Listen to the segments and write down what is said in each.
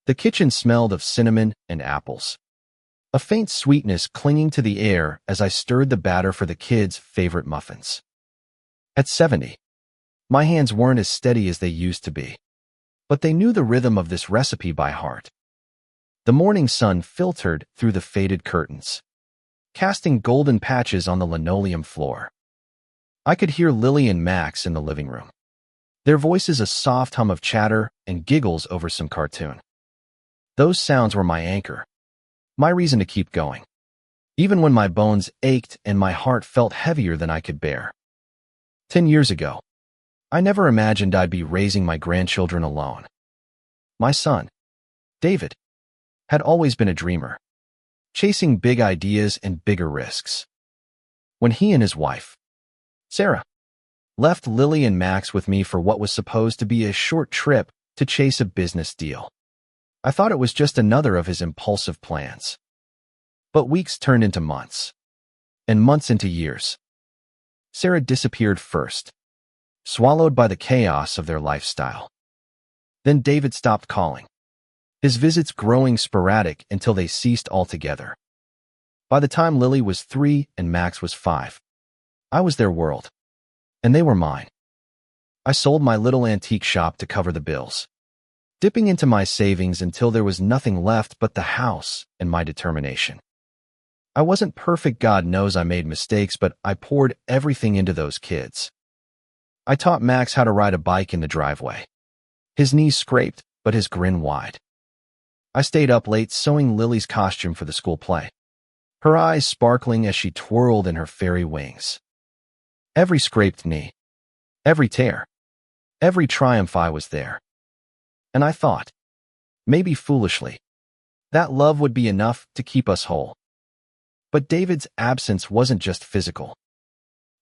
The kitchen smelled of cinnamon and apples, a faint sweetness clinging to the air as I stirred the batter for the kids' favorite muffins. At 70, my hands weren't as steady as they used to be, but they knew the rhythm of this recipe by heart. The morning sun filtered through the faded curtains, casting golden patches on the linoleum floor. I could hear Lily and Max in the living room, their voices a soft hum of chatter and giggles over some cartoon. Those sounds were my anchor, my reason to keep going, even when my bones ached and my heart felt heavier than I could bear. 10 years ago, I never imagined I'd be raising my grandchildren alone. My son, David, had always been a dreamer, chasing big ideas and bigger risks. When he and his wife, Sarah, left Lily and Max with me for what was supposed to be a short trip to chase a business deal, I thought it was just another of his impulsive plans. But weeks turned into months, and months into years. Sarah disappeared first, swallowed by the chaos of their lifestyle. Then David stopped calling, his visits growing sporadic until they ceased altogether. By the time Lily was 3 and Max was 5, I was their world, and they were mine. I sold my little antique shop to cover the bills, dipping into my savings until there was nothing left but the house and my determination. I wasn't perfect, God knows I made mistakes, but I poured everything into those kids. I taught Max how to ride a bike in the driveway. His knees scraped, but his grin wide. I stayed up late sewing Lily's costume for the school play, her eyes sparkling as she twirled in her fairy wings. Every scraped knee, every tear, every triumph, I was there. And I thought, maybe foolishly, that love would be enough to keep us whole. But David's absence wasn't just physical.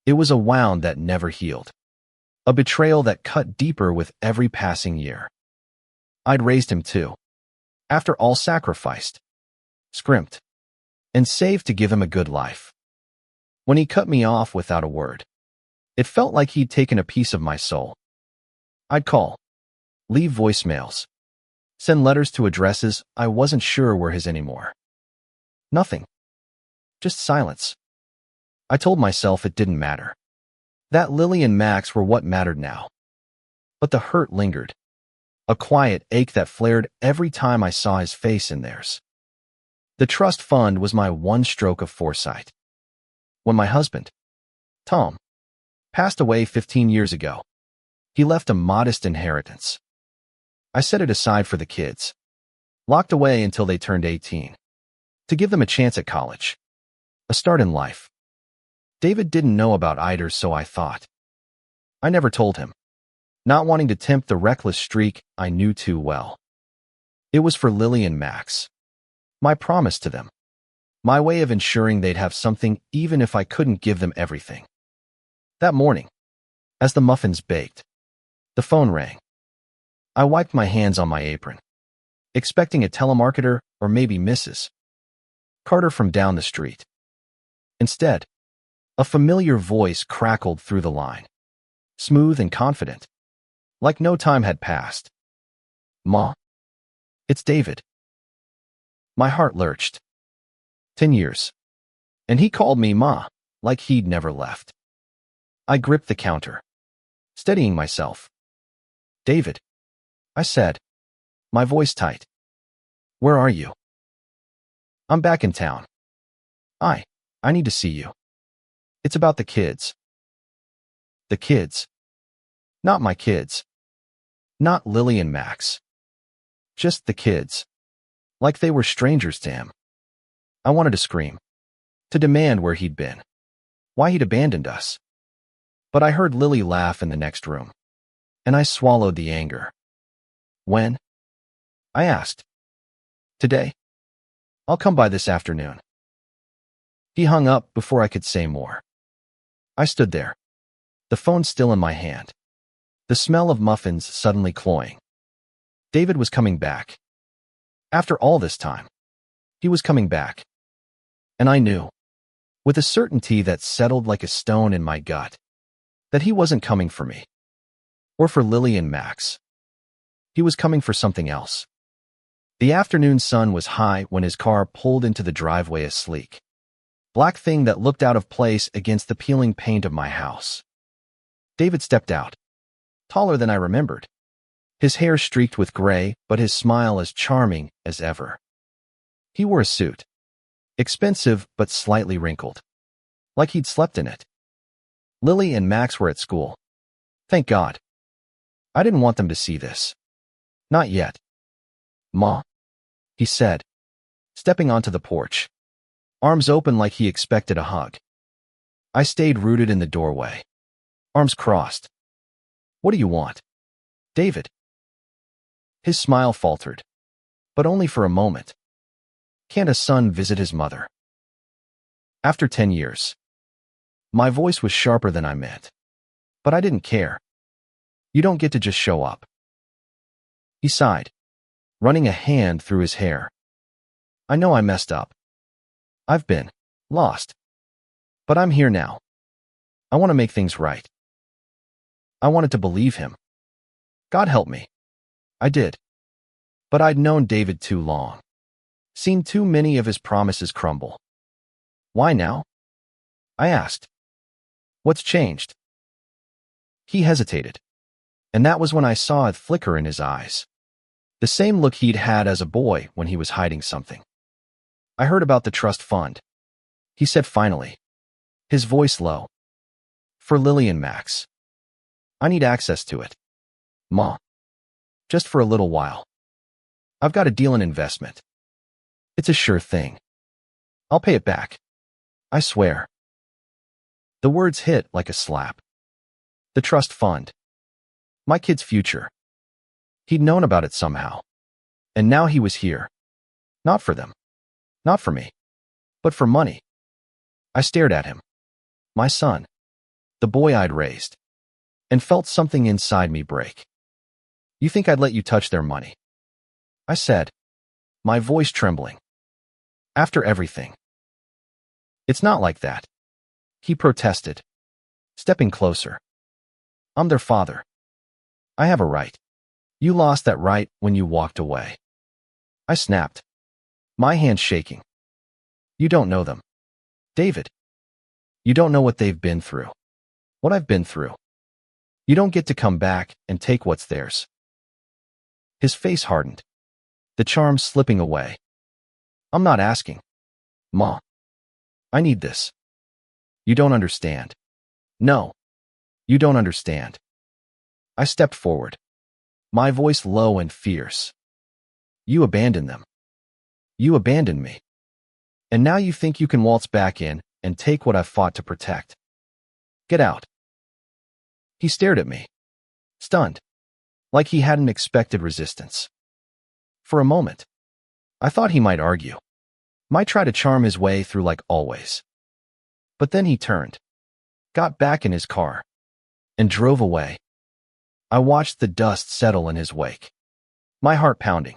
It was a wound that never healed, a betrayal that cut deeper with every passing year. I'd raised him too, after all, sacrificed, scrimped, and saved to give him a good life. When he cut me off without a word, it felt like he'd taken a piece of my soul. I'd call, leave voicemails, send letters to addresses I wasn't sure were his anymore. Nothing. Just silence. I told myself it didn't matter, that Lily and Max were what mattered now. But the hurt lingered, a quiet ache that flared every time I saw his face in theirs. The trust fund was my one stroke of foresight. When my husband, Tom, passed away 15 years ago, he left a modest inheritance. I set it aside for the kids, locked away until they turned 18, to give them a chance at college, a start in life. David didn't know about either, so I thought. I never told him, not wanting to tempt the reckless streak I knew too well. It was for Lily and Max, my promise to them, my way of ensuring they'd have something even if I couldn't give them everything. That morning, as the muffins baked, the phone rang. I wiped my hands on my apron, expecting a telemarketer or maybe Mrs. Carter from down the street. Instead, a familiar voice crackled through the line, smooth and confident, like no time had passed. "Ma, it's David." My heart lurched. 10 years. And he called me Ma, like he'd never left. I gripped the counter, steadying myself. "David," I said, my voice tight. "Where are you?" "I'm back in town. I need to see you. It's about the kids." The kids. Not my kids. Not Lily and Max. Just the kids. Like they were strangers to him. I wanted to scream, to demand where he'd been, why he'd abandoned us. But I heard Lily laugh in the next room, and I swallowed the anger. "When?" I asked. "Today. I'll come by this afternoon." He hung up before I could say more. I stood there, the phone still in my hand, the smell of muffins suddenly cloying. David was coming back. After all this time, he was coming back. And I knew, with a certainty that settled like a stone in my gut, that he wasn't coming for me, or for Lily and Max. He was coming for something else. The afternoon sun was high when his car pulled into the driveway, a sleek, black thing that looked out of place against the peeling paint of my house. David stepped out, taller than I remembered. His hair streaked with gray, but his smile as charming as ever. He wore a suit, expensive but slightly wrinkled, like he'd slept in it. Lily and Max were at school. Thank God. I didn't want them to see this. Not yet. Ma, he said, stepping onto the porch, arms open like he expected a hug. I stayed rooted in the doorway, arms crossed. What do you want, David? His smile faltered, but only for a moment. Can't a son visit his mother? After 10 years. My voice was sharper than I meant, but I didn't care. You don't get to just show up. He sighed, running a hand through his hair. I know I messed up. I've been lost. But I'm here now. I want to make things right. I wanted to believe him. God help me. I did. But I'd known David too long. Seen too many of his promises crumble. Why now? I asked. What's changed? He hesitated. And that was when I saw a flicker in his eyes. The same look he'd had as a boy when he was hiding something. I heard about the trust fund, he said finally, his voice low. For Lily and Max. I need access to it. Ma. Just for a little while. I've got a deal in investment. It's a sure thing. I'll pay it back. I swear. The words hit like a slap. The trust fund. My kid's future. He'd known about it somehow. And now he was here. Not for them. Not for me. But for money. I stared at him. My son. The boy I'd raised. And felt something inside me break. You think I'd let you touch their money? I said, my voice trembling. After everything. It's not like that. He protested, stepping closer. I'm their father. I have a right. You lost that right when you walked away. I snapped, my hand shaking. You don't know them, David. You don't know what they've been through. What I've been through. You don't get to come back and take what's theirs. His face hardened, the charm slipping away. I'm not asking. Ma. I need this. You don't understand. No. You don't understand. I stepped forward, my voice low and fierce. You abandoned them. You abandoned me. And now you think you can waltz back in and take what I've fought to protect. Get out. He stared at me, stunned, like he hadn't expected resistance. For a moment, I thought he might argue, might try to charm his way through like always. But then he turned, got back in his car, and drove away. I watched the dust settle in his wake, my heart pounding,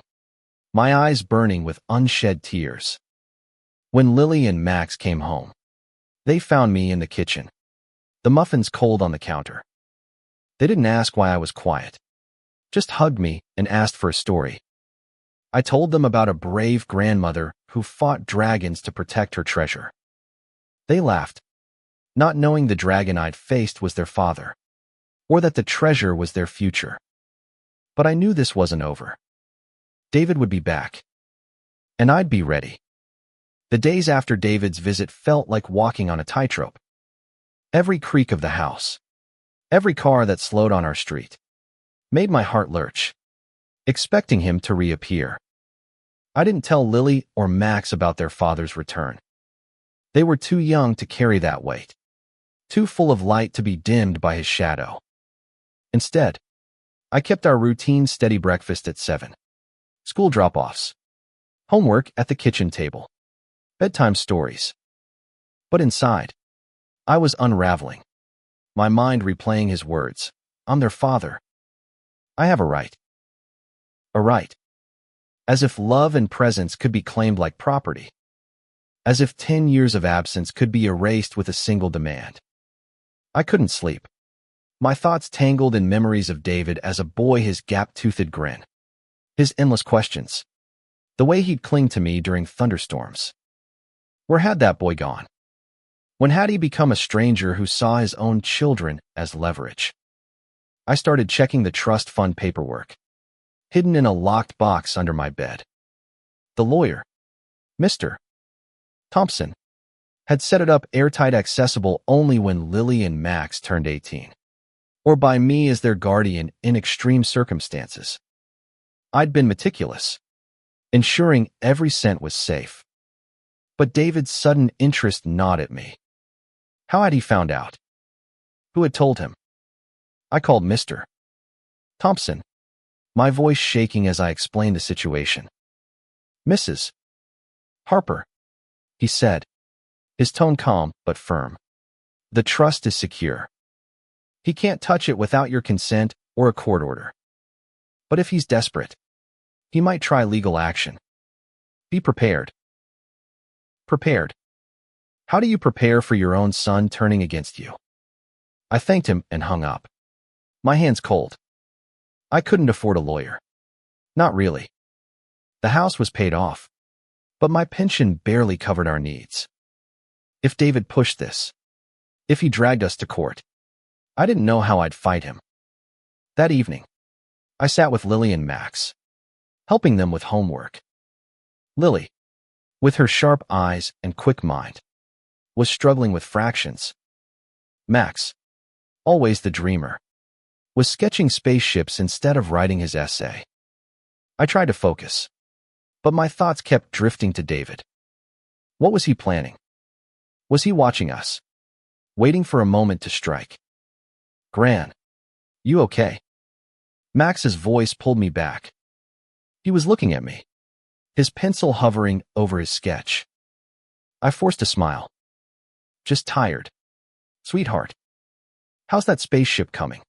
my eyes burning with unshed tears. When Lily and Max came home, they found me in the kitchen, the muffins cold on the counter. They didn't ask why I was quiet, just hugged me and asked for a story. I told them about a brave grandmother who fought dragons to protect her treasure. They laughed, not knowing the dragon I'd faced was their father, or that the treasure was their future. But I knew this wasn't over. David would be back, and I'd be ready. The days after David's visit felt like walking on a tightrope. Every creak of the house, every car that slowed on our street, made my heart lurch, expecting him to reappear. I didn't tell Lily or Max about their father's return. They were too young to carry that weight, too full of light to be dimmed by his shadow. Instead, I kept our routine steady breakfast at 7, school drop-offs, homework at the kitchen table, bedtime stories. But inside, I was unraveling, my mind replaying his words. I'm their father. I have a right. A right. As if love and presence could be claimed like property. As if 10 years of absence could be erased with a single demand. I couldn't sleep. My thoughts tangled in memories of David as a boy, his gap-toothed grin, his endless questions. The way he'd cling to me during thunderstorms. Where had that boy gone? When had he become a stranger who saw his own children as leverage? I started checking the trust fund paperwork, hidden in a locked box under my bed. The lawyer, Mr. Thompson, had set it up airtight, accessible only when Lily and Max turned 18, or by me as their guardian in extreme circumstances. I'd been meticulous, ensuring every cent was safe. But David's sudden interest gnawed at me. How had he found out? Who had told him? I called Mr. Thompson, my voice shaking as I explained the situation. Mrs. Harper, he said, his tone calm but firm. The trust is secure. He can't touch it without your consent or a court order. But if he's desperate, he might try legal action. Be prepared. Prepared. How do you prepare for your own son turning against you? I thanked him and hung up. My hands cold. I couldn't afford a lawyer. Not really. The house was paid off, but my pension barely covered our needs. If David pushed this, if he dragged us to court, I didn't know how I'd fight him. That evening, I sat with Lily and Max, helping them with homework. Lily, with her sharp eyes and quick mind, was struggling with fractions. Max, always the dreamer, was sketching spaceships instead of writing his essay. I tried to focus, but my thoughts kept drifting to David. What was he planning? Was he watching us, waiting for a moment to strike? Gran, you okay? Max's voice pulled me back. He was looking at me, his pencil hovering over his sketch. I forced a smile. Just tired. Sweetheart, how's that spaceship coming?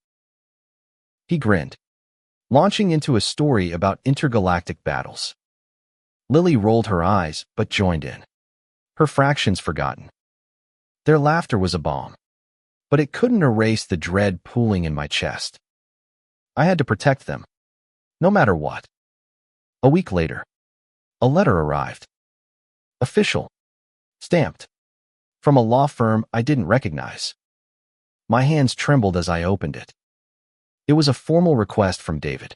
He grinned, launching into a story about intergalactic battles. Lily rolled her eyes but joined in, her fractions forgotten. Their laughter was a balm, but it couldn't erase the dread pooling in my chest. I had to protect them, no matter what. A week later, a letter arrived. Official. Stamped. From a law firm I didn't recognize. My hands trembled as I opened it. It was a formal request from David,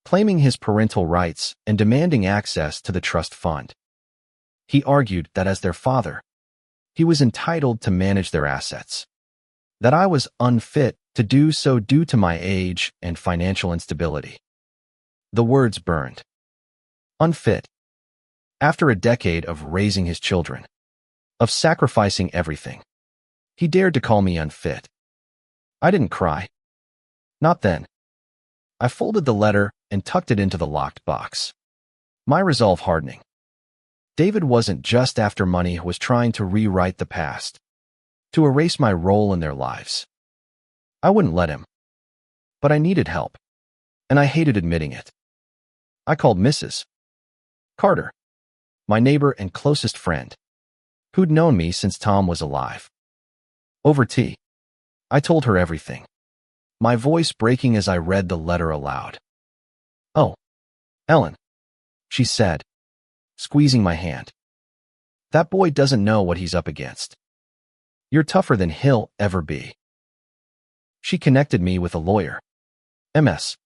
claiming his parental rights and demanding access to the trust fund. He argued that as their father, he was entitled to manage their assets, that I was unfit to do so due to my age and financial instability. The words burned. Unfit. After a decade of raising his children, of sacrificing everything, he dared to call me unfit. I didn't cry. Not then. I folded the letter and tucked it into the locked box, my resolve hardening. David wasn't just after money, he was trying to rewrite the past, to erase my role in their lives. I wouldn't let him. But I needed help, and I hated admitting it. I called Mrs. Carter, my neighbor and closest friend, who'd known me since Tom was alive. Over tea, I told her everything, my voice breaking as I read the letter aloud. Oh, Ellen, she said, squeezing my hand. That boy doesn't know what he's up against. You're tougher than he'll ever be. She connected me with a lawyer, M.S.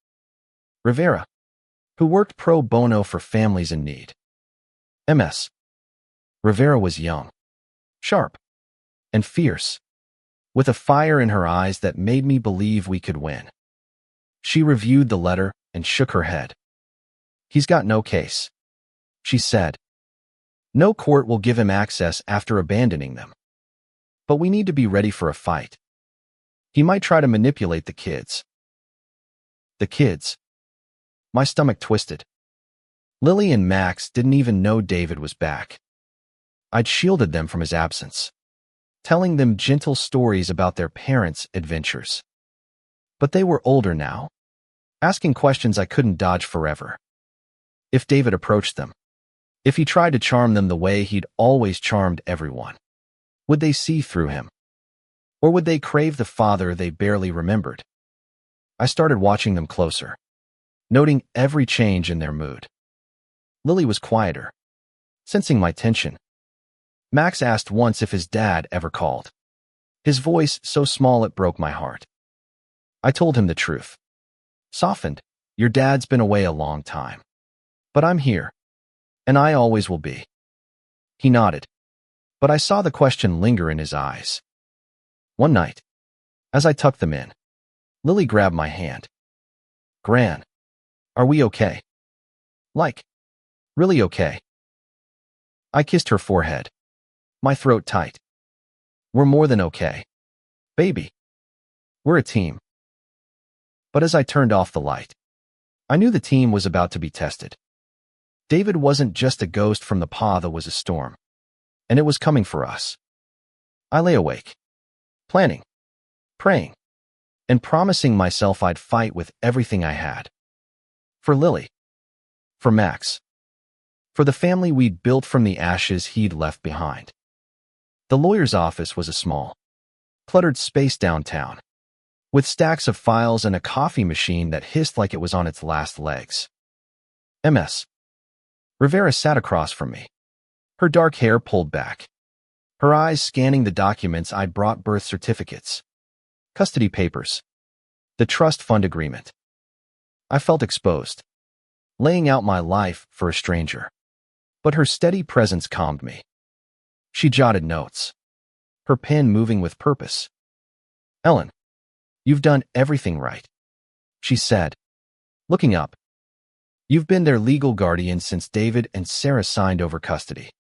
Rivera, who worked pro bono for families in need. M.S. Rivera was young, sharp, and fierce, with a fire in her eyes that made me believe we could win. She reviewed the letter and shook her head. He's got no case, she said. No court will give him access after abandoning them. But we need to be ready for a fight. He might try to manipulate the kids. The kids. My stomach twisted. Lily and Max didn't even know David was back. I'd shielded them from his absence, telling them gentle stories about their parents' adventures. But they were older now, asking questions I couldn't dodge forever. If David approached them, if he tried to charm them the way he'd always charmed everyone, would they see through him? Or would they crave the father they barely remembered? I started watching them closer, noting every change in their mood. Lily was quieter, sensing my tension. Max asked once if his dad ever called. His voice so small it broke my heart. I told him the truth. Softened, your dad's been away a long time. But I'm here, and I always will be. He nodded, but I saw the question linger in his eyes. One night, as I tucked them in, Lily grabbed my hand. Gran, are we okay? Like, really okay? I kissed her forehead, my throat tight. We're more than okay. Baby. We're a team. But as I turned off the light, I knew the team was about to be tested. David wasn't just a ghost from the paw that was a storm, and it was coming for us. I lay awake, planning, praying, and promising myself I'd fight with everything I had. For Lily. For Max. For the family we'd built from the ashes he'd left behind. The lawyer's office was a small, cluttered space downtown, with stacks of files and a coffee machine that hissed like it was on its last legs. Ms. Rivera sat across from me, her dark hair pulled back, her eyes scanning the documents I'd brought: birth certificates, custody papers, the trust fund agreement. I felt exposed, laying out my life for a stranger. But her steady presence calmed me. She jotted notes, her pen moving with purpose. Ellen, you've done everything right, she said, looking up. You've been their legal guardian since David and Sarah signed over custody.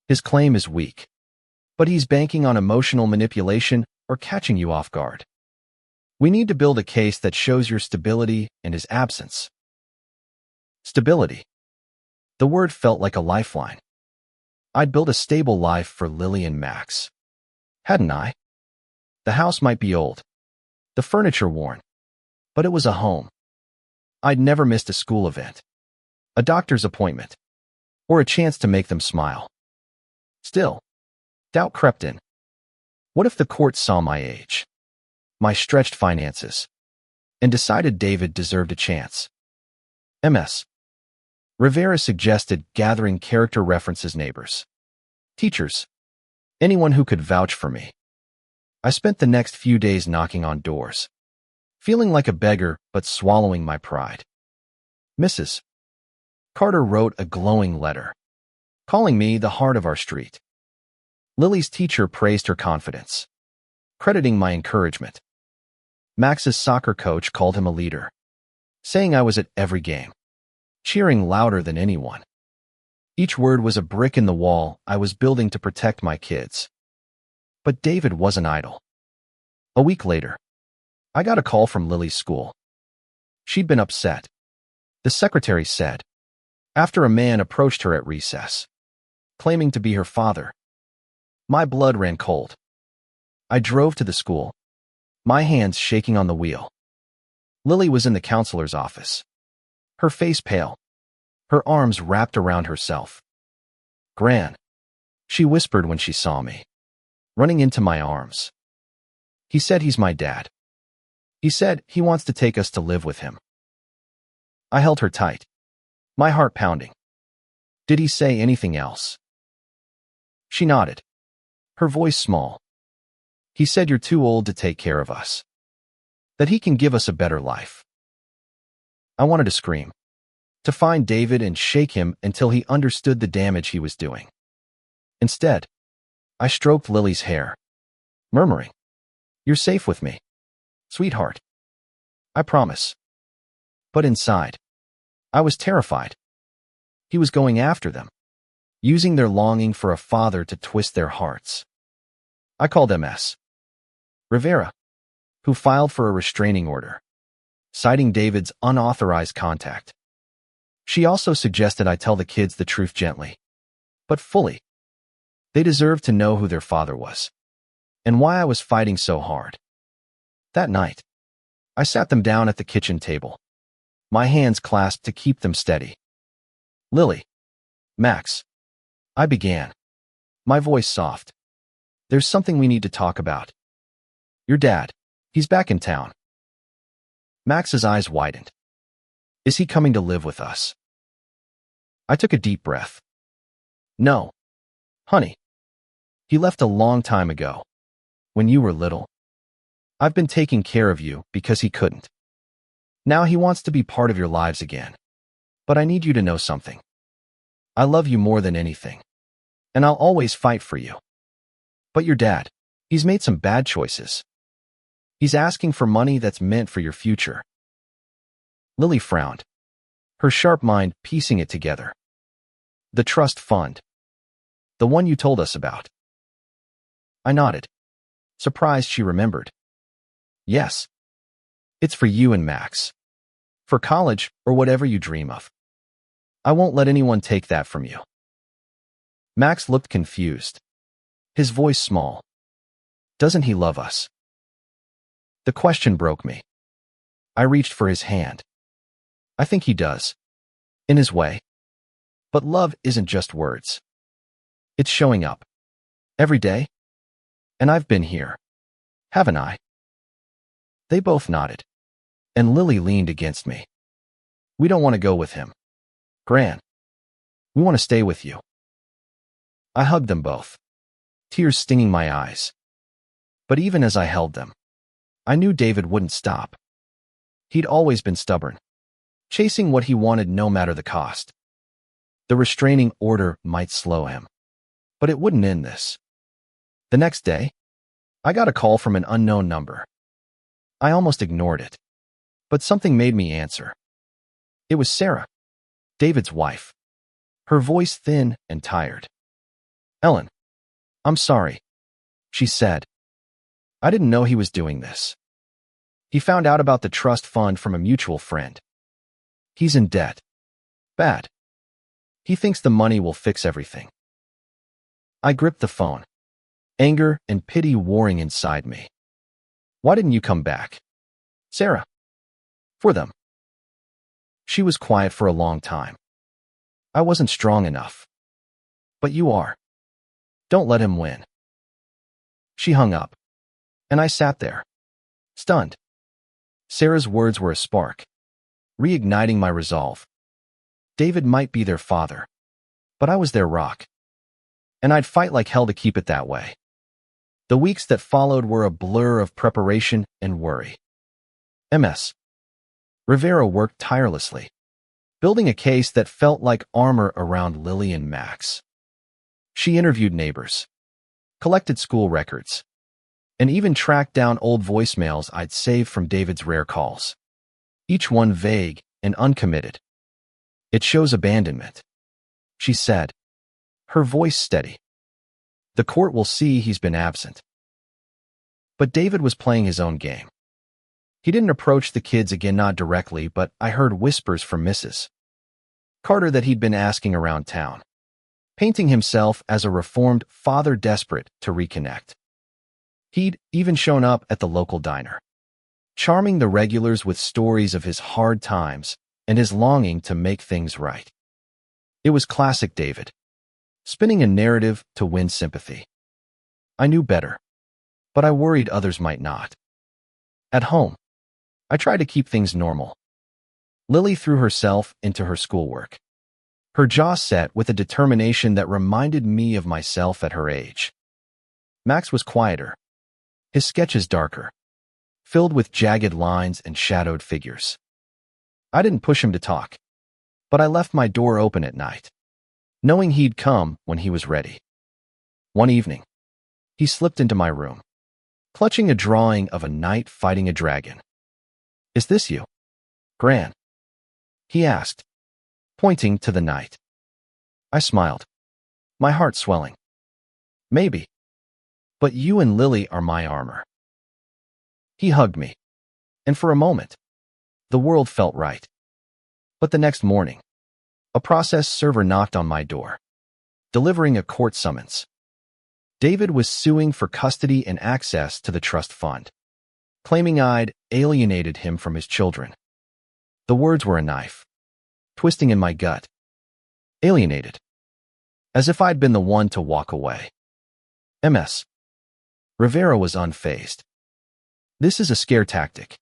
His claim is weak, but he's banking on emotional manipulation or catching you off guard. We need to build a case that shows your stability and his absence. Stability. The word felt like a lifeline. I'd built a stable life for Lily and Max. Hadn't I? The house might be old, the furniture worn, but it was a home. I'd never missed a school event, a doctor's appointment, or a chance to make them smile. Still, doubt crept in. What if the court saw my age, my stretched finances, and decided David deserved a chance? Ms. Rivera suggested gathering character references: neighbors, teachers, anyone who could vouch for me. I spent the next few days knocking on doors, feeling like a beggar but swallowing my pride. Mrs. Carter wrote a glowing letter, calling me the heart of our street. Lily's teacher praised her confidence, crediting my encouragement. Max's soccer coach called him a leader, saying I was at every game, cheering louder than anyone. Each word was a brick in the wall I was building to protect my kids. But David wasn't idle. A week later, I got a call from Lily's school. She'd been upset, the secretary said, after a man approached her at recess, claiming to be her father. My blood ran cold. I drove to the school, my hands shaking on the wheel. Lily was in the counselor's office, her face pale, her arms wrapped around herself. Gran, she whispered when she saw me, running into my arms. He said he's my dad. He said he wants to take us to live with him. I held her tight, my heart pounding. Did he say anything else? She nodded, her voice small. He said you're too old to take care of us, that he can give us a better life. I wanted to scream, to find David and shake him until he understood the damage he was doing. Instead, I stroked Lily's hair, murmuring, "You're safe with me, sweetheart. I promise." But inside, I was terrified. He was going after them, using their longing for a father to twist their hearts. I called Ms. Rivera, who filed for a restraining order, citing David's unauthorized contact. She also suggested I tell the kids the truth gently, but fully. They deserved to know who their father was, and why I was fighting so hard. That night, I sat them down at the kitchen table, my hands clasped to keep them steady. Lily, Max, I began, my voice soft. There's something we need to talk about. Your dad, he's back in town. Max's eyes widened. Is he coming to live with us? I took a deep breath. No, honey. He left a long time ago, when you were little. I've been taking care of you because he couldn't. Now he wants to be part of your lives again. But I need you to know something. I love you more than anything, and I'll always fight for you. But your dad, he's made some bad choices. He's asking for money that's meant for your future. Lily frowned, her sharp mind piecing it together. The trust fund. The one you told us about. I nodded, surprised she remembered. Yes. It's for you and Max. For college or whatever you dream of. I won't let anyone take that from you. Max looked confused, his voice small. Doesn't he love us? The question broke me. I reached for his hand. I think he does, in his way. But love isn't just words. It's showing up. Every day. And I've been here. Haven't I? They both nodded, and Lily leaned against me. We don't want to go with him, Gran. We want to stay with you. I hugged them both, tears stinging my eyes. But even as I held them, I knew David wouldn't stop. He'd always been stubborn, chasing what he wanted no matter the cost. The restraining order might slow him, but it wouldn't end this. The next day, I got a call from an unknown number. I almost ignored it, but something made me answer. It was Sarah, David's wife, her voice thin and tired. Ellen, I'm sorry, she said. I didn't know he was doing this. He found out about the trust fund from a mutual friend. He's in debt. Bad. He thinks the money will fix everything. I gripped the phone, anger and pity warring inside me. Why didn't you come back, Sarah? For them. She was quiet for a long time. I wasn't strong enough. But you are. Don't let him win. She hung up, and I sat there, stunned. Sarah's words were a spark, reigniting my resolve. David might be their father, but I was their rock. And I'd fight like hell to keep it that way. The weeks that followed were a blur of preparation and worry. Ms. Rivera worked tirelessly, building a case that felt like armor around Lily and Max. She interviewed neighbors, collected school records, and even tracked down old voicemails I'd saved from David's rare calls, each one vague and uncommitted. It shows abandonment, she said, her voice steady. The court will see he's been absent. But David was playing his own game. He didn't approach the kids again, not directly, but I heard whispers from Mrs. Carter that he'd been asking around town, painting himself as a reformed father desperate to reconnect. He'd even shown up at the local diner, charming the regulars with stories of his hard times and his longing to make things right. It was classic David, spinning a narrative to win sympathy. I knew better, but I worried others might not. At home, I tried to keep things normal. Lily threw herself into her schoolwork, her jaw set with a determination that reminded me of myself at her age. Max was quieter, his sketches darker, filled with jagged lines and shadowed figures. I didn't push him to talk, but I left my door open at night, knowing he'd come when he was ready. One evening, he slipped into my room, clutching a drawing of a knight fighting a dragon. Is this you, Gran? He asked, pointing to the knight. I smiled, my heart swelling. Maybe. But you and Lily are my armor. He hugged me, and for a moment, the world felt right. But the next morning, a process server knocked on my door, delivering a court summons. David was suing for custody and access to the trust fund, claiming I'd alienated him from his children. The words were a knife, twisting in my gut. Alienated. As if I'd been the one to walk away. Ms. Rivera was unfazed. This is a scare tactic,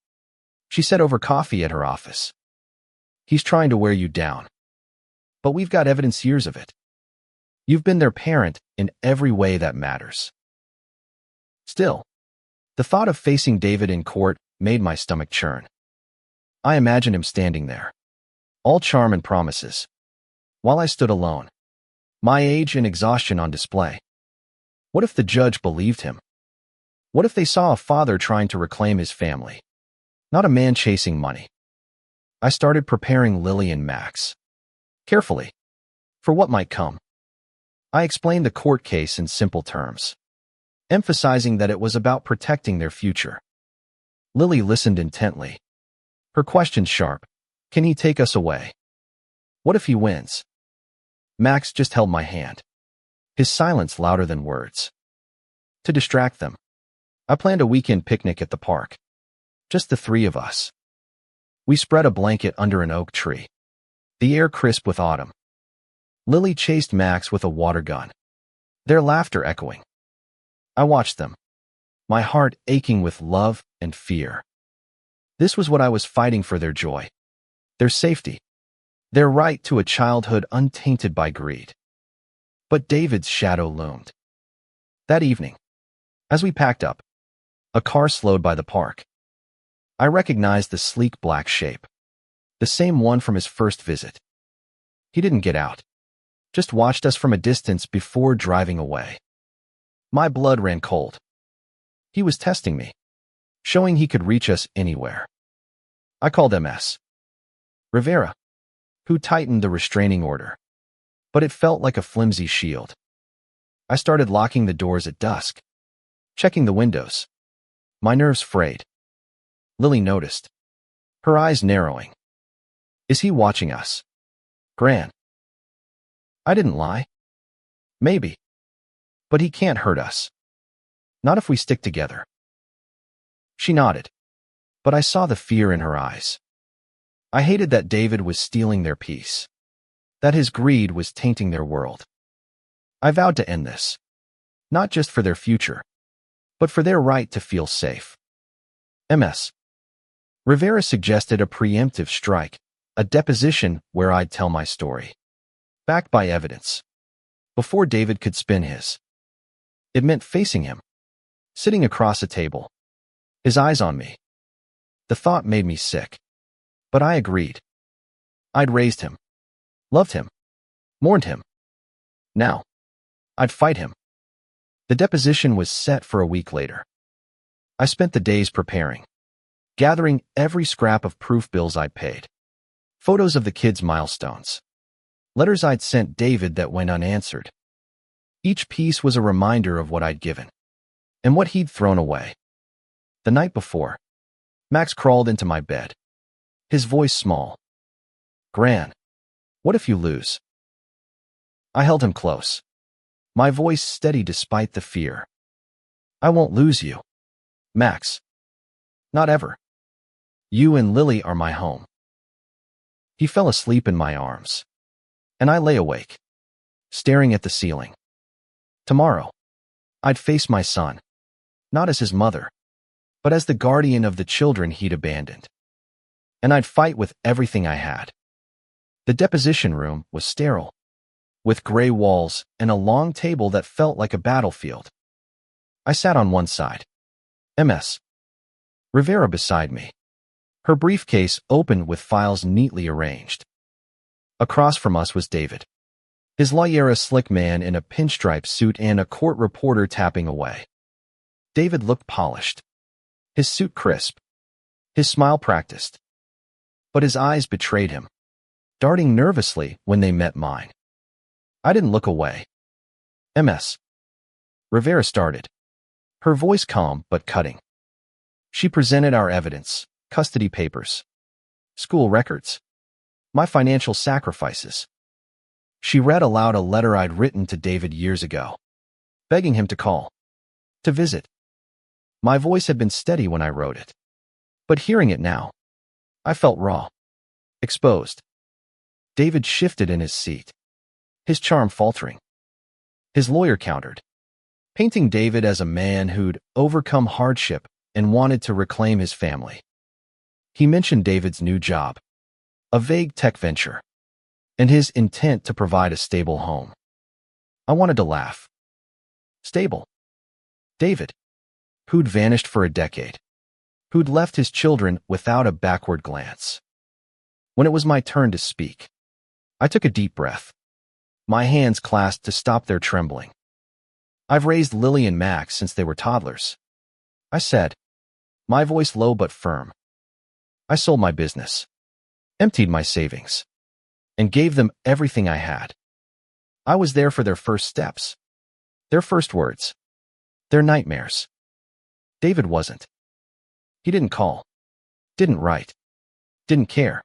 she said over coffee at her office. He's trying to wear you down. But we've got evidence years of it. You've been their parent in every way that matters. Still, the thought of facing David in court made my stomach churn. I imagined him standing there, all charm and promises, while I stood alone, my age and exhaustion on display. What if the judge believed him? What if they saw a father trying to reclaim his family, not a man chasing money? I started preparing Lily and Max, carefully, for what might come. I explained the court case in simple terms, emphasizing that it was about protecting their future. Lily listened intently, her questions sharp. Can he take us away? What if he wins? Max just held my hand, his silence louder than words. To distract them, I planned a weekend picnic at the park, just the three of us. We spread a blanket under an oak tree, the air crisp with autumn. Lily chased Max with a water gun, their laughter echoing. I watched them, my heart aching with love and fear. This was what I was fighting for: their joy, their safety, their right to a childhood untainted by greed. But David's shadow loomed. That evening, as we packed up, a car slowed by the park. I recognized the sleek black shape, the same one from his first visit. He didn't get out, just watched us from a distance before driving away. My blood ran cold. He was testing me, showing he could reach us anywhere. I called MS. Rivera, who tightened the restraining order, but it felt like a flimsy shield. I started locking the doors at dusk, checking the windows, my nerves frayed. Lily noticed, her eyes narrowing. Is he watching us? Gran. I didn't lie. Maybe. But he can't hurt us. Not if we stick together. She nodded, but I saw the fear in her eyes. I hated that David was stealing their peace, that his greed was tainting their world. I vowed to end this, not just for their future, but for their right to feel safe. MS. Rivera suggested a preemptive strike, a deposition where I'd tell my story, backed by evidence, before David could spin his. It meant facing him, sitting across a table, his eyes on me. The thought made me sick, but I agreed. I'd raised him, loved him, mourned him. Now, I'd fight him. The deposition was set for a week later. I spent the days preparing, gathering every scrap of proof: bills I'd paid, photos of the kids' milestones, letters I'd sent David that went unanswered. Each piece was a reminder of what I'd given and what he'd thrown away. The night before, Max crawled into my bed, his voice small. Gran, what if you lose? I held him close, my voice steady despite the fear. I won't lose you, Max. Not ever. You and Lily are my home. He fell asleep in my arms, and I lay awake, staring at the ceiling. Tomorrow, I'd face my son, not as his mother, but as the guardian of the children he'd abandoned. And I'd fight with everything I had. The deposition room was sterile, with gray walls and a long table that felt like a battlefield. I sat on one side, MS. Rivera beside me, her briefcase open with files neatly arranged. Across from us was David, his lawyer, a slick man in a pinstripe suit and a court reporter tapping away. David looked polished, his suit crisp, his smile practiced. But his eyes betrayed him, darting nervously when they met mine. I didn't look away. MS. Rivera started, her voice calm but cutting. She presented our evidence: custody papers, school records, my financial sacrifices. She read aloud a letter I'd written to David years ago, begging him to call, to visit. My voice had been steady when I wrote it, but hearing it now, I felt raw, exposed. David shifted in his seat, his charm faltering. His lawyer countered, painting David as a man who'd overcome hardship and wanted to reclaim his family. He mentioned David's new job, a vague tech venture, and his intent to provide a stable home. I wanted to laugh. Stable. David, who'd vanished for a decade, who'd left his children without a backward glance. When it was my turn to speak, I took a deep breath, my hands clasped to stop their trembling. I've raised Lily and Max since they were toddlers, I said, my voice low but firm. I sold my business, emptied my savings, and gave them everything I had. I was there for their first steps, their first words, their nightmares. David wasn't. He didn't call, didn't write, didn't care.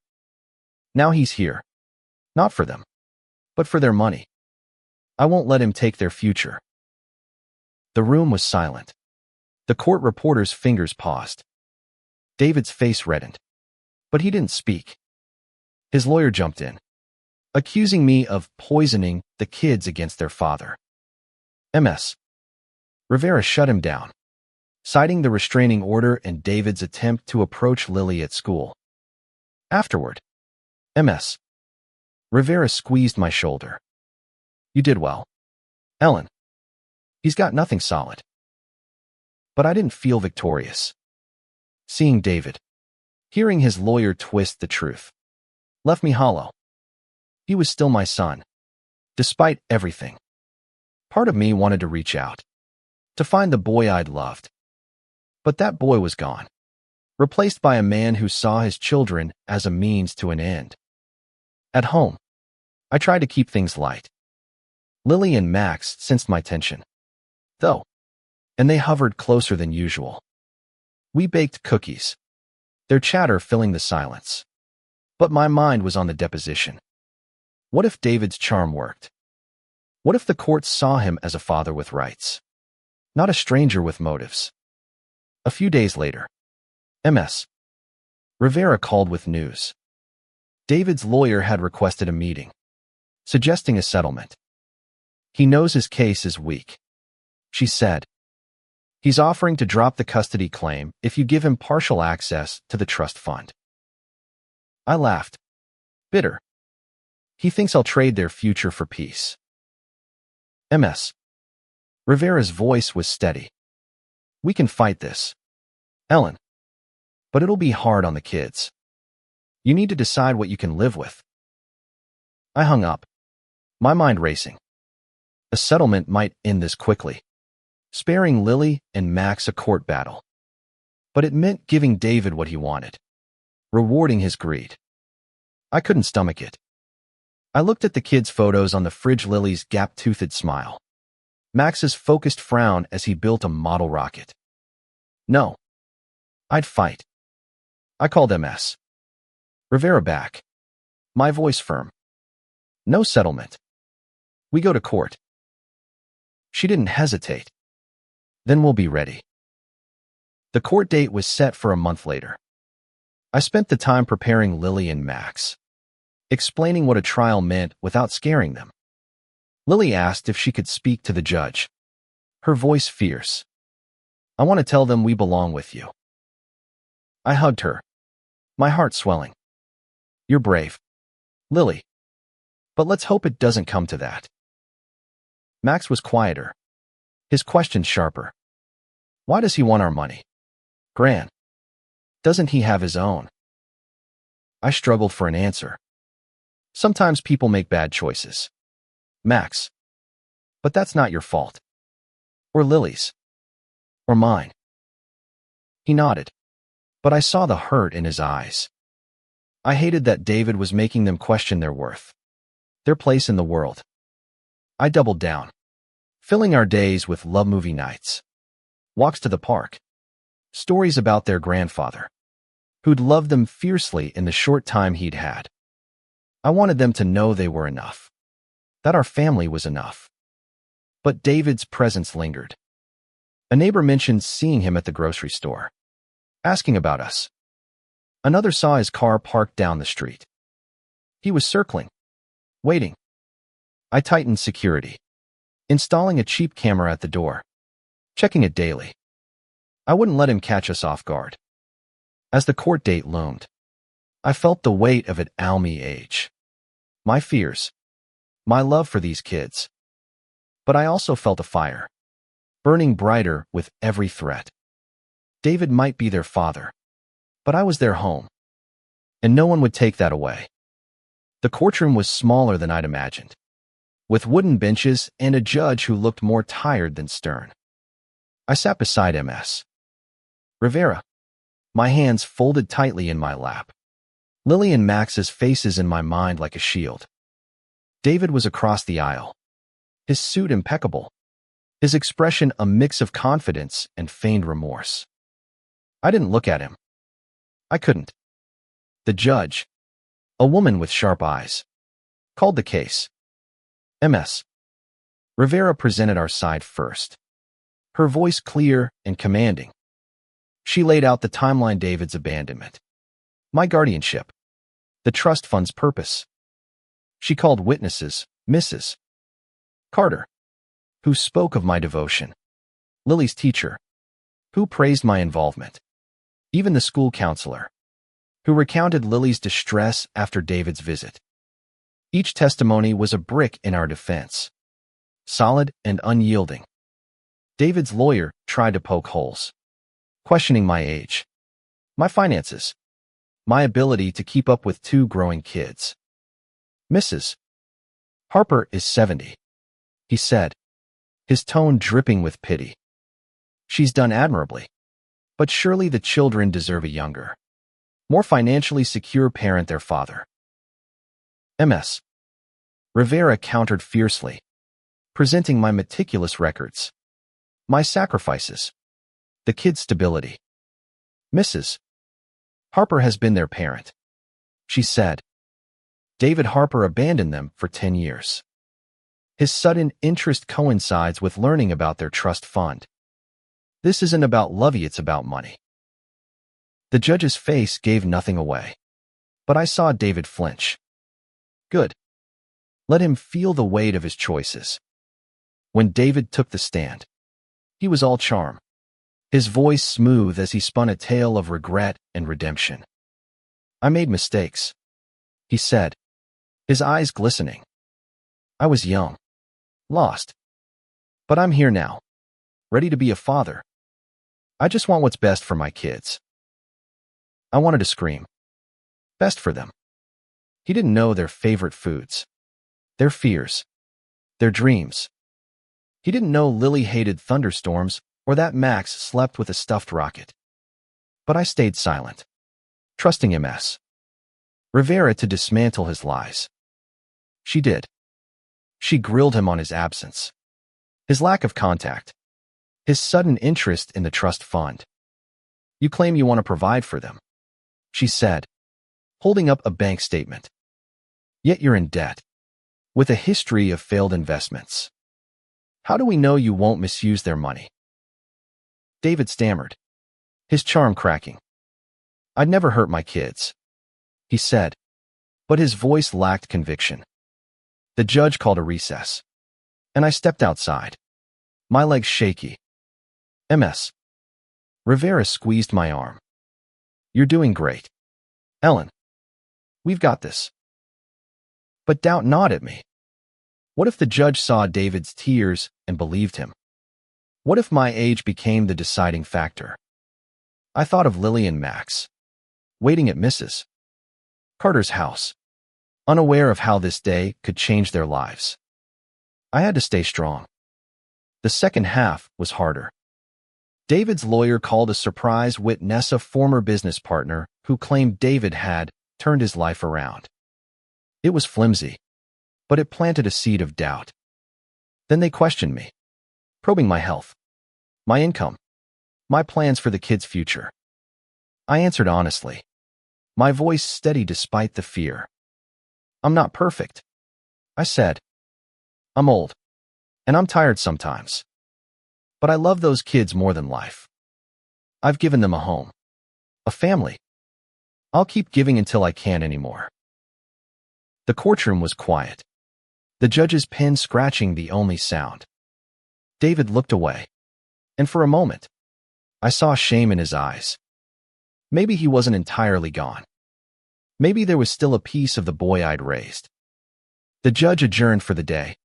Now he's here, not for them, but for their money. I won't let him take their future. The room was silent. The court reporter's fingers paused. David's face reddened, but he didn't speak. His lawyer jumped in, accusing me of poisoning the kids against their father. Ms. Rivera shut him down, citing the restraining order and David's attempt to approach Lily at school. Afterward, Ms. Rivera squeezed my shoulder. You did well, Ellen. He's got nothing solid. But I didn't feel victorious. Seeing David, hearing his lawyer twist the truth, left me hollow. He was still my son, despite everything. Part of me wanted to reach out, to find the boy I'd loved. But that boy was gone, replaced by a man who saw his children as a means to an end. At home, I tried to keep things light. Lily and Max sensed my tension, though, and they hovered closer than usual. We baked cookies, their chatter filling the silence. But my mind was on the deposition. What if David's charm worked? What if the court saw him as a father with rights, not a stranger with motives? A few days later, Ms. Rivera called with news. David's lawyer had requested a meeting, suggesting a settlement. He knows his case is weak, she said. He's offering to drop the custody claim if you give him partial access to the trust fund. I laughed, bitter. He thinks I'll trade their future for peace. Ms. Rivera's voice was steady. We can fight this, Ellen. But it'll be hard on the kids. You need to decide what you can live with. I hung up, my mind racing. A settlement might end this quickly, sparing Lily and Max a court battle. But it meant giving David what he wanted, rewarding his greed. I couldn't stomach it. I looked at the kids' photos on the fridge, Lily's gap-toothed smile, Max's focused frown as he built a model rocket. No. I'd fight. I called Ms. Rivera back, my voice firm. No settlement. We go to court. She didn't hesitate. Then we'll be ready. The court date was set for a month later. I spent the time preparing Lily and Max, explaining what a trial meant without scaring them. Lily asked if she could speak to the judge, her voice fierce. I want to tell them we belong with you. I hugged her, my heart swelling. You're brave, Lily. But let's hope it doesn't come to that. Max was quieter, his questions sharper. Why does he want our money? Gran, doesn't he have his own? I struggled for an answer. Sometimes people make bad choices, Max. But that's not your fault. Or Lily's. Or mine. He nodded, but I saw the hurt in his eyes. I hated that David was making them question their worth, their place in the world. I doubled down, filling our days with love movie nights, walks to the park, stories about their grandfather, who'd loved them fiercely in the short time he'd had. I wanted them to know they were enough, that our family was enough. But David's presence lingered. A neighbor mentioned seeing him at the grocery store, asking about us. Another saw his car parked down the street. He was circling, waiting. I tightened security, installing a cheap camera at the door, checking it daily. I wouldn't let him catch us off guard. As the court date loomed, I felt the weight of it Almy age. my fears, my love for these kids. But I also felt a fire, burning brighter with every threat. David might be their father, but I was their home, and no one would take that away. The courtroom was smaller than I'd imagined, with wooden benches and a judge who looked more tired than stern. I sat beside Ms. Rivera, my hands folded tightly in my lap, Lily and Max's faces in my mind like a shield. David was across the aisle, his suit impeccable, his expression a mix of confidence and feigned remorse. I didn't look at him. I couldn't. The judge, a woman with sharp eyes, called the case. Ms. Rivera presented our side first, her voice clear and commanding. She laid out the timeline: David's abandonment, my guardianship, the trust fund's purpose. She called witnesses: Mrs. Carter, who spoke of my devotion, Lily's teacher, who praised my involvement, even the school counselor, who recounted Lily's distress after David's visit. Each testimony was a brick in our defense, solid and unyielding. David's lawyer tried to poke holes, questioning my age, my finances, my ability to keep up with 2 growing kids. Mrs. Harper is 70, he said, his tone dripping with pity. She's done admirably, but surely the children deserve a younger, more financially secure parent, their father. Ms. Rivera countered fiercely, presenting my meticulous records, my sacrifices, the kids' stability. Mrs. Harper has been their parent, she said. David Harper abandoned them for 10 years. His sudden interest coincides with learning about their trust fund. This isn't about love, it's about money. The judge's face gave nothing away, but I saw David flinch. Good. Let him feel the weight of his choices. When David took the stand, he was all charm, his voice smooth as he spun a tale of regret and redemption. I made mistakes, he said, his eyes glistening. I was young, lost. But I'm here now, ready to be a father. I just want what's best for my kids. I wanted to scream. Best for them. He didn't know their favorite foods, their fears, their dreams. He didn't know Lily hated thunderstorms or that Max slept with a stuffed rocket. But I stayed silent, trusting Ms. Rivera to dismantle his lies. She did. She grilled him on his absence, his lack of contact, his sudden interest in the trust fund. You claim you want to provide for them, she said, holding up a bank statement. Yet you're in debt, with a history of failed investments. How do we know you won't misuse their money? David stammered, his charm cracking. I'd never hurt my kids, he said, but his voice lacked conviction. The judge called a recess, and I stepped outside, my legs shaky. Ms. Rivera squeezed my arm. You're doing great, Ellen. We've got this. But doubt not at me. What if the judge saw David's tears and believed him? What if my age became the deciding factor? I thought of Lily and Max, waiting at Mrs. Carter's house, unaware of how this day could change their lives. I had to stay strong. The second half was harder. David's lawyer called a surprise witness, a former business partner who claimed David had turned his life around. It was flimsy, but it planted a seed of doubt. Then they questioned me, probing my health, my income, my plans for the kids' future. I answered honestly, my voice steady despite the fear. I'm not perfect, I said. I'm old, and I'm tired sometimes. But I love those kids more than life. I've given them a home, a family. I'll keep giving until I can't anymore. The courtroom was quiet, the judge's pen scratching the only sound. David looked away, and for a moment, I saw shame in his eyes. Maybe he wasn't entirely gone. Maybe there was still a piece of the boy I'd raised, The judge adjourned for the day,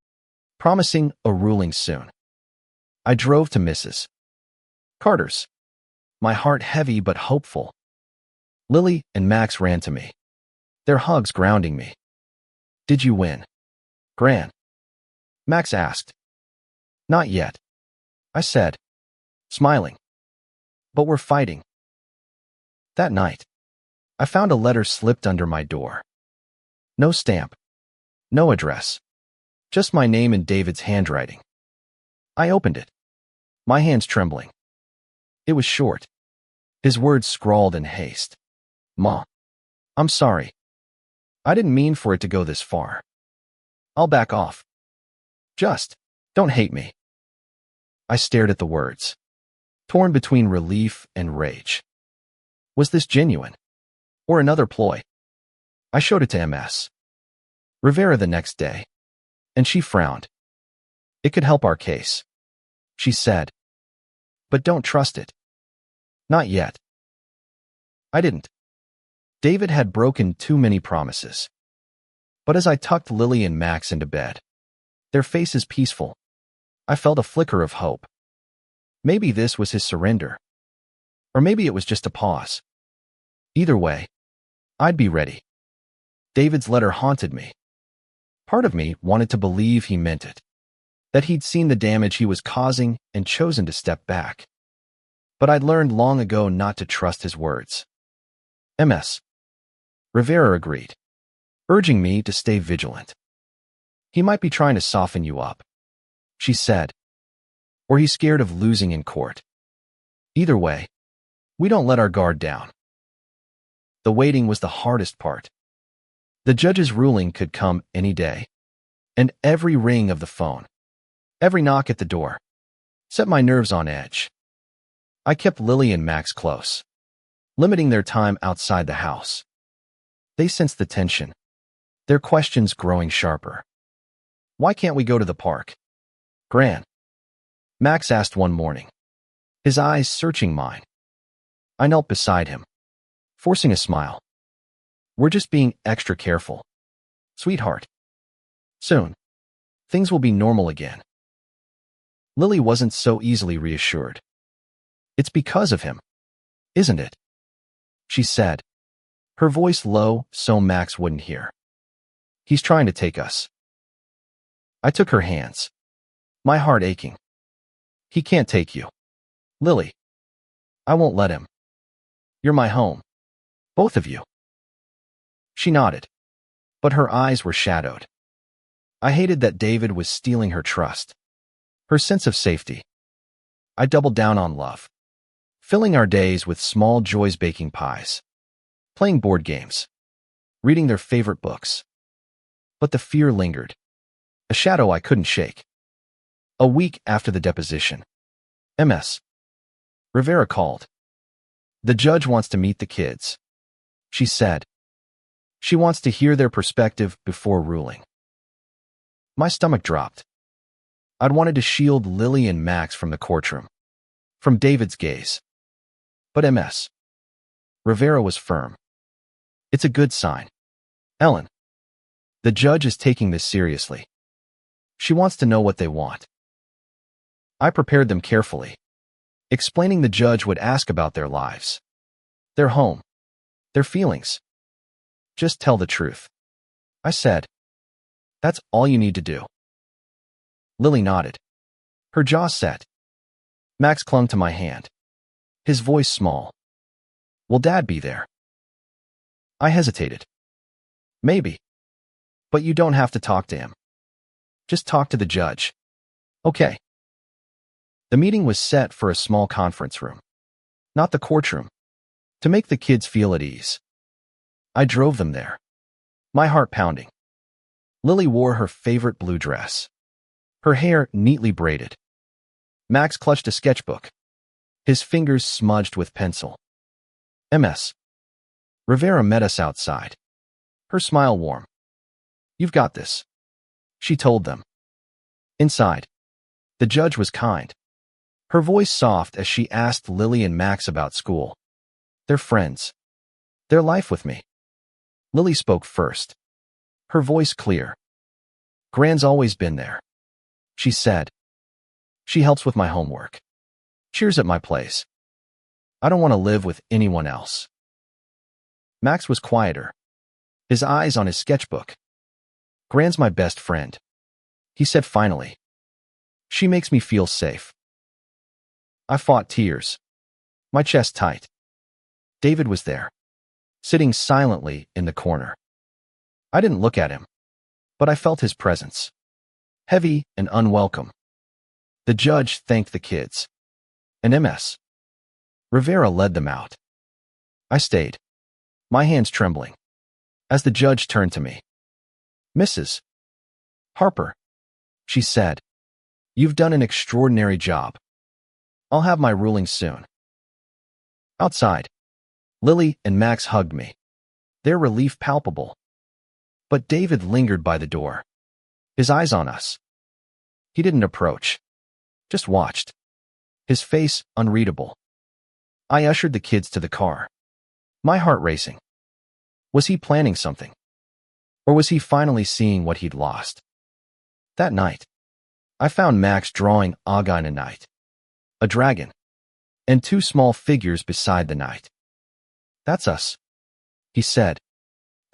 promising a ruling soon. I drove to Mrs. Carter's, my heart heavy but hopeful. Lily and Max ran to me, their hugs grounding me. "Did you win, Gran?" Max asked. "Not yet," I said, smiling. "But we're fighting." That night, I found a letter slipped under my door. No stamp, no address, just my name in David's handwriting. I opened it, my hands trembling. It was short, his words scrawled in haste. "Ma, I'm sorry. I didn't mean for it to go this far. I'll back off. Just don't hate me." I stared at the words, torn between relief and rage. Was this genuine? Or another ploy? I showed it to Ms. Rivera the next day, and she frowned. "It could help our case," she said. "But don't trust it. Not yet." I didn't. David had broken too many promises. But as I tucked Lily and Max into bed, their faces peaceful, I felt a flicker of hope. Maybe this was his surrender. Or maybe it was just a pause. Either way, I'd be ready. David's letter haunted me. Part of me wanted to believe he meant it, that he'd seen the damage he was causing and chosen to step back. But I'd learned long ago not to trust his words. Ms. Rivera agreed, urging me to stay vigilant. "He might be trying to soften you up," she said, "or he's scared of losing in court. Either way, we don't let our guard down." The waiting was the hardest part. The judge's ruling could come any day, and every ring of the phone, every knock at the door, set my nerves on edge. I kept Lily and Max close, limiting their time outside the house. They sensed the tension, their questions growing sharper. "Why can't we go to the park, Gran?" Max asked one morning, his eyes searching mine. I knelt beside him, forcing a smile. "We're just being extra careful, sweetheart. Soon, things will be normal again." Lily wasn't so easily reassured. "It's because of him, isn't it?" she said, her voice low so Max wouldn't hear. "He's trying to take us." I took her hands, my heart aching. "He can't take you, Lily. I won't let him. You're my home, both of you." She nodded, but her eyes were shadowed. I hated that David was stealing her trust, her sense of safety. I doubled down on love, filling our days with small joys, baking pies, playing board games, reading their favorite books. But the fear lingered, a shadow I couldn't shake. A week after the deposition, Ms. Rivera called. "The judge wants to meet the kids," she said. "She wants to hear their perspective before ruling." My stomach dropped. I'd wanted to shield Lily and Max from the courtroom, from David's gaze. But Ms. Rivera was firm. "It's a good sign, Ellen. The judge is taking this seriously. She wants to know what they want." I prepared them carefully, explaining the judge would ask about their lives, their home, their feelings. "Just tell the truth," I said. "That's all you need to do." Lily nodded, her jaw set. Max clung to my hand, his voice small. "Will Dad be there?" I hesitated. "Maybe. But you don't have to talk to him. Just talk to the judge. Okay." The meeting was set for a small conference room, not the courtroom, to make the kids feel at ease. I drove them there, my heart pounding. Lily wore her favorite blue dress, her hair neatly braided. Max clutched a sketchbook, his fingers smudged with pencil. Ms. Rivera met us outside, her smile warm. "You've got this," she told them. Inside, the judge was kind, her voice soft as she asked Lily and Max about school, their friends, their life with me. Lily spoke first, her voice clear. Gran's always been there, she said. She helps with my homework. Cheers at my place. I don't want to live with anyone else. Max was quieter, his eyes on his sketchbook. Gran's my best friend, he said finally. She makes me feel safe. I fought tears, my chest tight. David was there, sitting silently in the corner. I didn't look at him, but I felt his presence, heavy and unwelcome. The judge thanked the kids, and Ms. Rivera led them out. I stayed, my hands trembling, as the judge turned to me. Mrs. Harper, she said, you've done an extraordinary job. I'll have my ruling soon. Outside, Lily and Max hugged me, their relief palpable. But David lingered by the door, his eyes on us. He didn't approach, just watched, his face unreadable. I ushered the kids to the car, my heart racing. Was he planning something? Or was he finally seeing what he'd lost? That night, I found Max drawing Agane Knight, a dragon, and two small figures beside the knight. That's us, he said,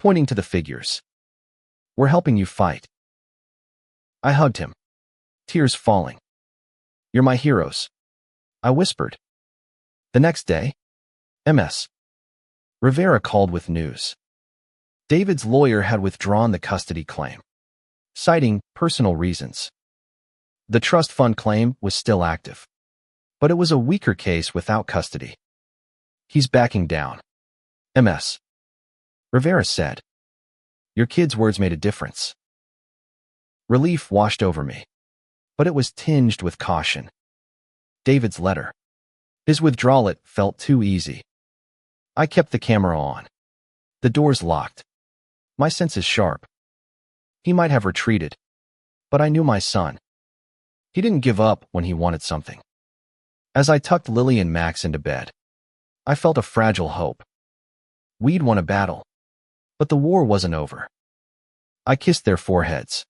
pointing to the figures. We're helping you fight. I hugged him, tears falling. You're my heroes, I whispered. The next day, Ms. Rivera called with news. David's lawyer had withdrawn the custody claim, citing personal reasons. The trust fund claim was still active, but it was a weaker case without custody. He's backing down, Ms. Rivera said. Your kids' words made a difference. Relief washed over me, but it was tinged with caution. David's letter. His withdrawal, it felt too easy. I kept the camera on. The doors locked. My senses sharp. He might have retreated, but I knew my son. He didn't give up when he wanted something. As I tucked Lily and Max into bed, I felt a fragile hope. We'd won a battle, but the war wasn't over. I kissed their foreheads,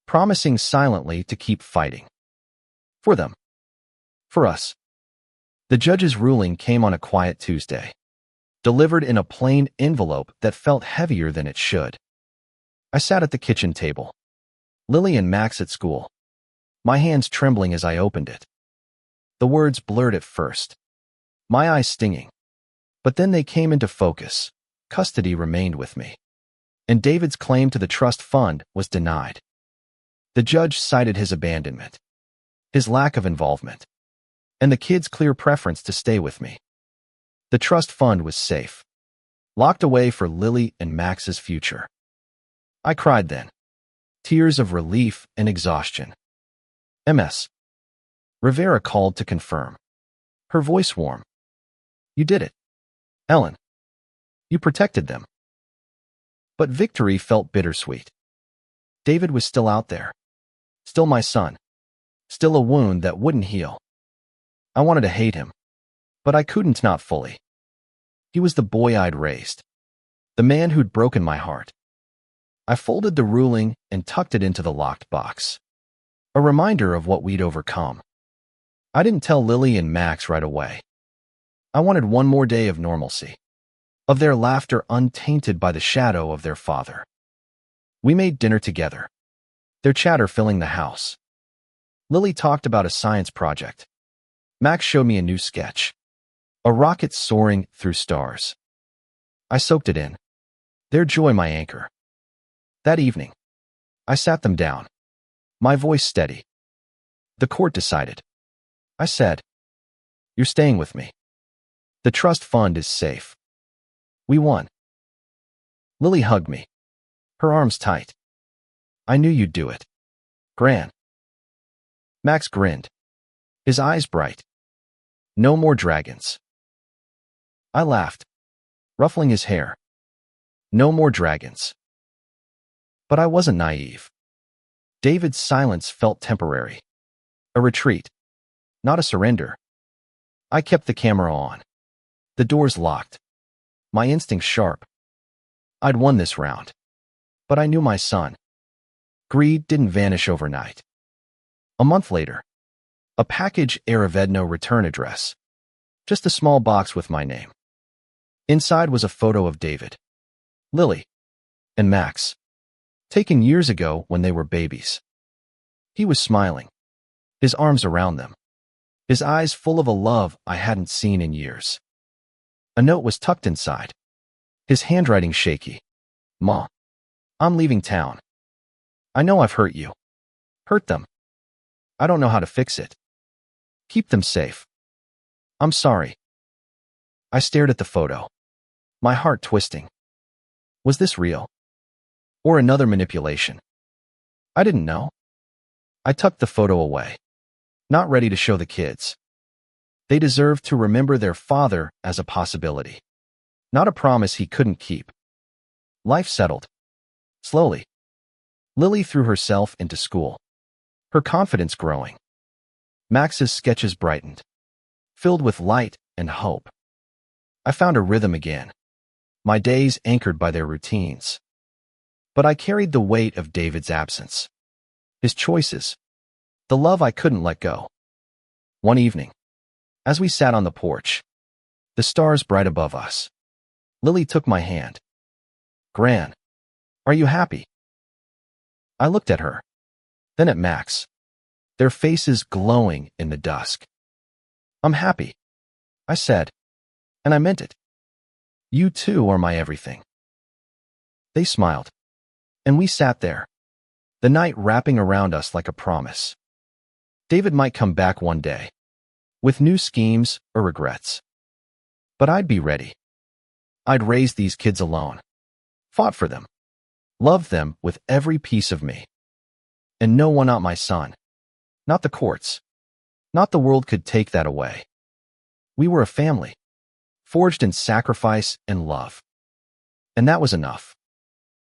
promising silently to keep fighting. For them. For us. The judge's ruling came on a quiet Tuesday, delivered in a plain envelope that felt heavier than it should. I sat at the kitchen table, Lily and Max at school, my hands trembling as I opened it. The words blurred at first, my eyes stinging. But then they came into focus. Custody remained with me, and David's claim to the trust fund was denied. The judge cited his abandonment, his lack of involvement, and the kids' clear preference to stay with me. The trust fund was safe, locked away for Lily and Max's future. I cried then, tears of relief and exhaustion. Ms. Rivera called to confirm, her voice warm. You did it, Ellen. You protected them. But victory felt bittersweet. David was still out there, still my son, still a wound that wouldn't heal. I wanted to hate him, but I couldn't, not fully. He was the boy I'd raised, the man who'd broken my heart. I folded the ruling and tucked it into the locked box, a reminder of what we'd overcome. I didn't tell Lily and Max right away. I wanted one more day of normalcy, of their laughter untainted by the shadow of their father. We made dinner together, their chatter filling the house. Lily talked about a science project. Max showed me a new sketch, a rocket soaring through stars. I soaked it in, their joy my anchor. That evening, I sat them down, my voice steady. The court decided. I said, you're staying with me. The trust fund is safe. We won. Lily hugged me, her arms tight. I knew you'd do it. Gran. Max grinned, his eyes bright. No more dragons. I laughed, ruffling his hair. No more dragons. But I wasn't naive. David's silence felt temporary. A retreat, not a surrender. I kept the camera on. The doors locked. My instincts sharp. I'd won this round. But I knew my son. Greed didn't vanish overnight. A month later, a package arrived, no return address. Just a small box with my name. Inside was a photo of David, Lily, and Max, taken years ago when they were babies. He was smiling, his arms around them, his eyes full of a love I hadn't seen in years. A note was tucked inside, his handwriting shaky. "Ma, I'm leaving town. I know I've hurt you. Hurt them. I don't know how to fix it. Keep them safe. I'm sorry." I stared at the photo, my heart twisting. Was this real? Or another manipulation? I didn't know. I tucked the photo away, not ready to show the kids. They deserved to remember their father as a possibility, not a promise he couldn't keep. Life settled. Slowly. Lily threw herself into school, her confidence growing. Max's sketches brightened, filled with light and hope. I found a rhythm again, my days anchored by their routines. But I carried the weight of David's absence, his choices, the love I couldn't let go. One evening, as we sat on the porch, the stars bright above us, Lily took my hand. "Gran, are you happy?" I looked at her, then at Max, their faces glowing in the dusk. "I'm happy," I said, and I meant it. "You too are my everything." They smiled, and we sat there, the night wrapping around us like a promise. David might come back one day, with new schemes or regrets. But I'd be ready. I'd raised these kids alone, fought for them, loved them with every piece of me. And no one, not my son, not the courts, not the world, could take that away. We were a family, forged in sacrifice and love. And that was enough.